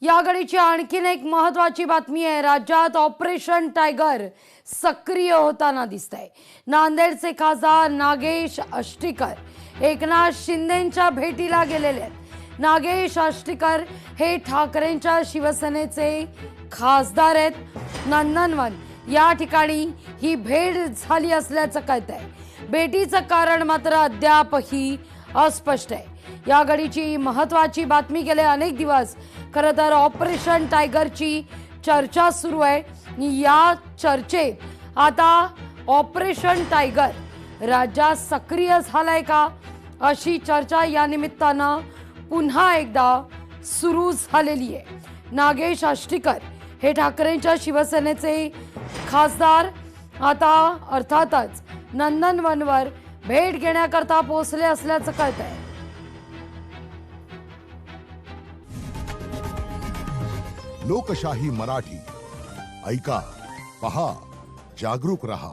या घडीची आणखीन एक महत्त्वाची बातमी आहे। राज्यात ऑपरेशन टायगर सक्रिय होताना दिसतंय। नांदेडचे खासदार नागेश आष्टीकर एकनाथ शिंदेंच्या भेटीला गेलेले आहेत। नागेश आष्टीकर हे ठाकरेंच्या शिवसेनेचे खासदार आहेत। नंदनवन या ठिकाणी ही भेट झाली असल्याचं कळतंय। भेटीचं कारण मात्र अद्यापही अस्पष्ट आहे। या घडीची महत्त्वाची बातमी गेले अनेक दिवस खरं तर ऑपरेशन टायगरची चर्चा सुरू आहे। या चर्चेत आता ऑपरेशन टायगर राज्यात सक्रिय झालाय का अशी चर्चा या निमित्तानं पुन्हा एकदा सुरू झालेली आहे। नागेश आष्टीकर हे ठाकरेंच्या शिवसेनेचे खासदार आता अर्थातच नंदनवनवर भेट घेण्याकरता पोहोचले असल्याचं कळतंय। लोकशाही मराठी ऐका, पहा, जागरूक रहा।